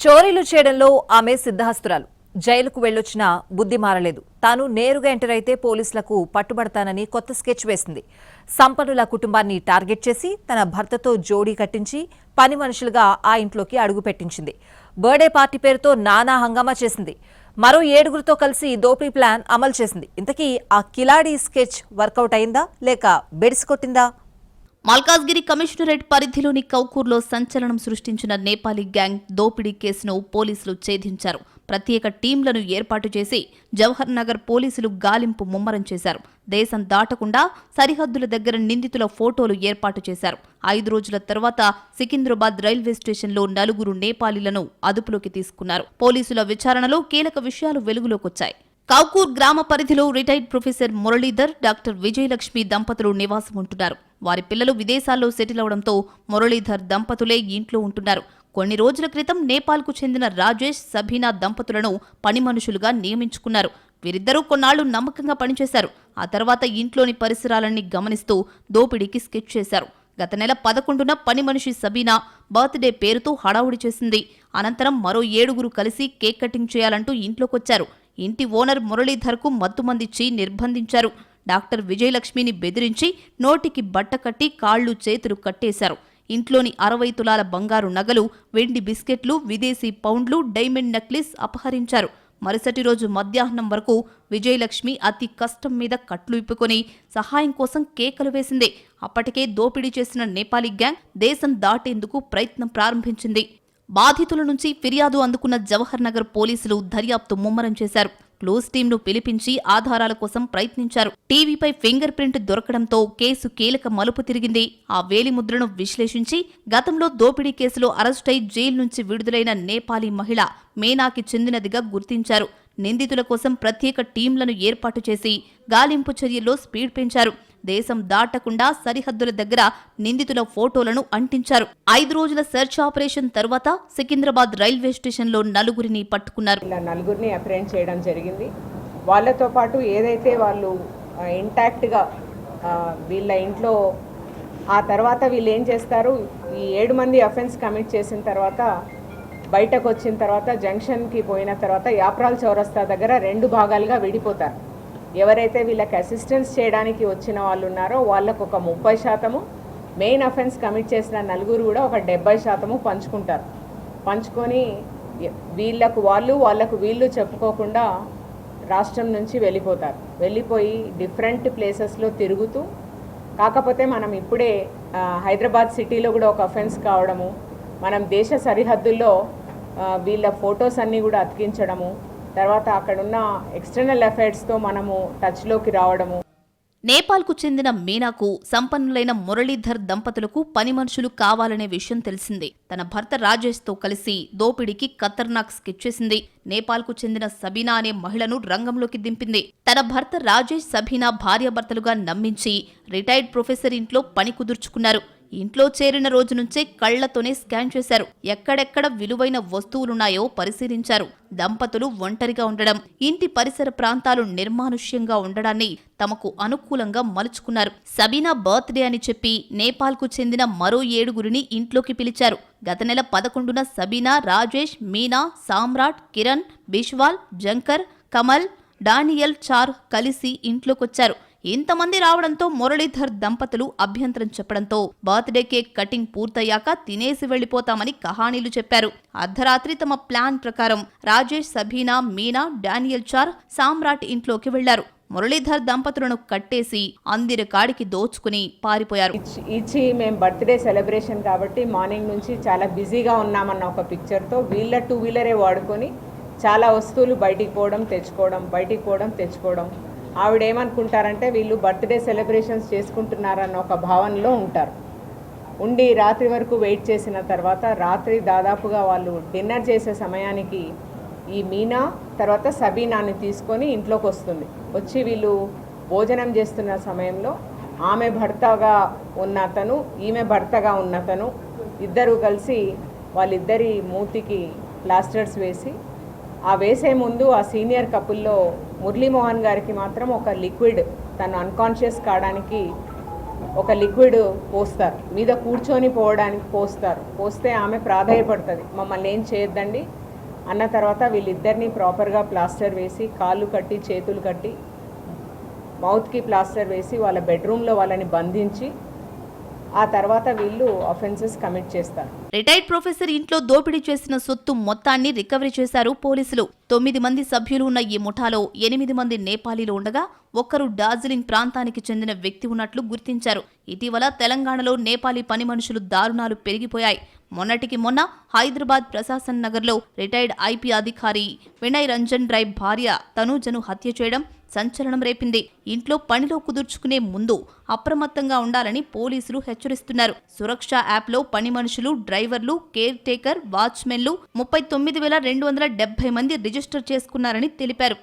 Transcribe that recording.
చోరీలు చేయడంలో ఆమె సిద్ధహస్తురాలు. జైలుకు వెళ్లొచ్చినా బుద్ధి మారలేదు. తాను నేరుగా ఎంటర్ అయితే పోలీసులకు పట్టుబడతానని కొత్త స్కెచ్ వేసింది. సంపన్నుల కుటుంబాన్ని టార్గెట్ చేసి తన భర్తతో జోడీ కట్టించి పని మనుషులుగా ఆ ఇంట్లోకి అడుగుపెట్టించింది. బర్త్డే పార్టీ పేరుతో నానా హంగామా చేసింది. మరో 7గురితో కలిసి దోపిడీ ప్లాన్ అమలు చేసింది. ఇంతకీ ఆ కిలాడీ స్కెచ్ వర్కౌట్ అయిందా లేక బెడిసికొట్టిందా? మల్కాజ్గిరి కమిషనరేట్ పరిధిలోని కౌకూర్లో సంచలనం సృష్టించిన నేపాలీ గ్యాంగ్ దోపిడీ కేసును పోలీసులు ఛేదించారు. ప్రత్యేక టీంలను ఏర్పాటు చేసి జవహర్ నగర్ పోలీసులు గాలింపు ముమ్మరం చేశారు. దేశం దాటకుండా సరిహద్దుల దగ్గర నిందితుల ఫోటోలు ఏర్పాటు చేశారు. 5 రోజుల తర్వాత సికింద్రాబాద్ రైల్వే స్టేషన్లో 4 నేపాలీలను అదుపులోకి తీసుకున్నారు. పోలీసుల విచారణలో కీలక విషయాలు వెలుగులోకొచ్చాయి. కౌకూర్ గ్రామ పరిధిలో retired professor Muralidhar, doctor Vijayalakshmi దంపతులు నివాసం ఉంటున్నారు. వారి పిల్లలు విదేశాల్లో సెటిల్ అవడంతో మురళీధర్ దంపతులే ఇంట్లో ఉంటున్నారు. కొన్ని రోజుల క్రితం నేపాల్కు చెందిన రాజేష్, సబీనా దంపతులను పని మనుషులుగా నియమించుకున్నారు. వీరిద్దరూ కొన్నాళ్లు నమ్మకంగా పనిచేశారు. ఆ తర్వాత ఇంట్లోని పరిసరాలన్నీ గమనిస్తూ దోపిడీకి స్కెచ్ చేశారు. గత నెల 11న పని మనిషి సబీనా బర్త్డే పేరుతో హడావుడి చేసింది. అనంతరం మరో 7గురు కలిసి కేక్ కటింగ్ చేయాలంటూ ఇంట్లోకొచ్చారు. ఇంటి ఓనర్ మురళీధర్కు మత్తుమందిచ్చి నిర్బంధించారు. డాక్టర్ విజయలక్ష్మిని బెదిరించి నోటికి బట్ట కట్టి కాళ్లు చేతులు కట్టేశారు. ఇంట్లోని 60 తులాల బంగారు నగలు, వెండి బిస్కెట్లు, విదేశీ పౌండ్లు, డైమండ్ నెక్లెస్ అపహరించారు. మరుసటి రోజు మధ్యాహ్నం వరకు విజయలక్ష్మి అతి కష్టం మీద కట్లు ఇప్పుకొని సహాయం కోసం కేకలు వేసింది. అప్పటికే దోపిడీ చేసిన నేపాలీ గ్యాంగ్ దేశం దాటేందుకు ప్రయత్నం ప్రారంభించింది. బాధితుల నుంచి ఫిర్యాదు అందుకున్న జవహర్ నగర్ పోలీసులు దర్యాప్తు ముమ్మరం చేశారు. క్లోజ్ టీంను పిలిపించి ఆధారాల కోసం ప్రయత్నించారు. టీవీపై ఫింగర్ ప్రింట్ దొరకడంతో కేసు కీలక మలుపు తిరిగింది. ఆ వేలిముద్రను విశ్లేషించి గతంలో దోపిడీ కేసులో అరెస్టై జైలు నుంచి విడుదలైన నేపాలీ మహిళ మీనాకి చెందినదిగా గుర్తించారు. నిందితుల కోసం ప్రత్యేక టీంలను ఏర్పాటు చేసి గాలింపు చర్యల్లో స్పీడ్ పెంచారు. దేశం దాటకుండా సరిహద్దుల దగ్గర నిందితుల ఫోటోలను అంటించారు. 5 రోజుల సెర్చ్ ఆపరేషన్ తర్వాత సికింద్రాబాద్ రైల్వే స్టేషన్లో 4గురిని పట్టుకున్నారు. 4గురిని అప్రెండ్ చేయడం జరిగింది. వాళ్ళతో పాటు ఏదైతే వాళ్ళు ఇంటాక్ట్గా వీళ్ళ ఇంట్లో ఆ తర్వాత వీళ్ళు ఏం చేస్తారు, ఈ 7 మంది అఫెన్స్ కమిట్ చేసిన తర్వాత బయటకు వచ్చిన తర్వాత జంక్షన్కి పోయిన తర్వాత యాప్రాల్ చౌరస్తా దగ్గర 2 భాగాలుగా విడిపోతారు. ఎవరైతే వీళ్ళకి అసిస్టెన్స్ చేయడానికి వచ్చిన వాళ్ళు ఉన్నారో వాళ్ళకు ఒక 30%, మెయిన్ అఫెన్స్ కమిట్ చేసిన 4గురు కూడా ఒక 70% పంచుకుంటారు. పంచుకొని వీళ్ళకు వాళ్ళకు వీళ్ళు చెప్పుకోకుండా రాష్ట్రం నుంచి వెళ్ళిపోతారు. వెళ్ళిపోయి డిఫరెంట్ ప్లేసెస్లో తిరుగుతూ, కాకపోతే మనం ఇప్పుడే హైదరాబాద్ సిటీలో కూడా ఒక అఫెన్స్ కావడము, మనం దేశ సరిహద్దుల్లో వీళ్ళ ఫొటోస్ అన్నీ కూడా అతికించడము, తర్వాత అక్కడున్న ఎక్స్టర్నల్ అఫైర్స్తో మనము టచ్లోకి రావడము. నేపాల్కు చెందిన మీనాకు సంపన్నులైన మురళీధర్ దంపతులకు పని మనుషులు కావాలనే విషయం తెలిసింది. తన భర్త రాజేష్తో కలిసి దోపిడీకి ఖతర్నాక్ స్కెచ్ చేసింది. నేపాల్కు చెందిన సబీనా అనే మహిళను రంగంలోకి దింపింది. తన భర్త రాజేష్, సబీనా భార్యాభర్తలుగా నమ్మించి రిటైర్డ్ ప్రొఫెసర్ ఇంట్లో పని కుదుర్చుకున్నారు. ఇంట్లో చేరిన రోజు నుంచే కళ్లతోనే స్కాన్ చేశారు. ఎక్కడెక్కడ విలువైన వస్తువులున్నాయో పరిశీలించారు. దంపతులు ఒంటరిగా ఉండడం, ఇంటి పరిసర ప్రాంతాలు నిర్మానుష్యంగా ఉండడాన్ని తమకు అనుకూలంగా మలుచుకున్నారు. సబీనా బర్త్డే అని చెప్పి నేపాల్కు చెందిన మరో 7గురిని ఇంట్లోకి పిలిచారు. గత నెల 11న సబీనా, రాజేష్, మీనా, సామ్రాట్, కిరణ్, బిష్వాల్, జంకర్, కమల్, డానియల్ చార్ కలిసి ఇంట్లోకొచ్చారు. ఇంతమంది రావడంతో మురళీధర్ దంపతులు అభ్యంతరం చెప్పడంతో బర్త్డే కేక్ కటింగ్ పూర్తయ్యాక తినేసి వెళ్లిపోతామని కహానీలు చెప్పారు. అర్ధరాత్రి తమ ప్లాన్ ప్రకారం రాజేష్, సబీనా, మీనా, డానియల్ చార్, సామ్రాట్ ఇంట్లోకి వెళ్లారు. మురళీధర్ దంపతులను కట్టేసి అందిర కాడికి దోచుకుని పారిపోయారు. ఇచ్చి మేము బర్త్డే సెలబ్రేషన్ కాబట్టి మార్నింగ్ నుంచి చాలా బిజీగా ఉన్నామన్న ఒక పిక్చర్తో వీళ్ళ 2 వీలరే వాడుకొని చాలా వస్తువులు బయటికి పోవడం తెచ్చుకోవడం. ఆవిడేమనుకుంటారంటే వీళ్ళు బర్త్డే సెలబ్రేషన్స్ చేసుకుంటున్నారన్న ఒక భావనలో ఉంటారు. ఉండి రాత్రి వరకు వెయిట్ చేసిన తర్వాత రాత్రి దాదాపుగా వాళ్ళు డిన్నర్ చేసే సమయానికి ఈ మీనా తర్వాత సబీనాని తీసుకొని ఇంట్లోకి వస్తుంది. వచ్చి వీళ్ళు భోజనం చేస్తున్న సమయంలో ఆమె భర్తగా ఉన్నతను, ఈమె భర్తగా ఉన్నతను ఇద్దరు కలిసి వాళ్ళిద్దరి మూతికి ప్లాస్టర్స్ వేసి, ఆ వేసే ముందు ఆ సీనియర్ కపుల్లో మురళీమోహన్ గారికి మాత్రం ఒక లిక్విడ్ తను అన్కాన్షియస్ కావడానికి ఒక లిక్విడ్ పోస్తారు, మీద కూర్చొని పోవడానికి పోస్తే ఆమె ప్రాధాయపడుతుంది, మమ్మల్ని ఏం చేయొద్దండి అన్న తర్వాత వీళ్ళిద్దరిని ప్రాపర్గా ప్లాస్టర్ వేసి కాళ్ళు కట్టి చేతులు కట్టి మౌత్కి ప్లాస్టర్ వేసి వాళ్ళ బెడ్రూమ్లో వాళ్ళని బంధించి ఆ తర్వాత వీళ్ళు అఫెన్సెస్ కమిట్ చేస్తారు. రిటైర్డ్ ప్రొఫెసర్ ఇంట్లో దోపిడీ చేసిన సొత్తు మొత్తాన్ని రికవరీ చేశారు పోలీసులు. 9 మంది సభ్యులు ఉన్న ఈ ముఠాలో 8 మంది నేపాలీలు ఉండగా ఒక్కరు డార్జిలింగ్ ప్రాంతానికి చెందిన వ్యక్తి ఉన్నట్లు గుర్తించారు. ఇటీవల తెలంగాణలో నేపాలీ పని మనుషులు దారుణాలు పెరిగిపోయాయి. మొన్నటికి మొన్న హైదరాబాద్ ప్రశాసన్ నగర్లో రిటైర్డ్ ఐపీ అధికారి వినయ్ రంజన్ రాయ్ భార్య తనూజను హత్య చేయడం సంచలనం రేపింది. ఇంట్లో పనిలో కుదుర్చుకునే ముందు అప్రమత్తంగా ఉండాలని పోలీసులు హెచ్చరిస్తున్నారు. సురక్ష యాప్లో పని మనుషులు, డ్రైవర్లు, కేర్ టేకర్, వాచ్మెన్లు 39,270 మంది రిజిస్టర్ చేసుకున్నారని తెలిపారు.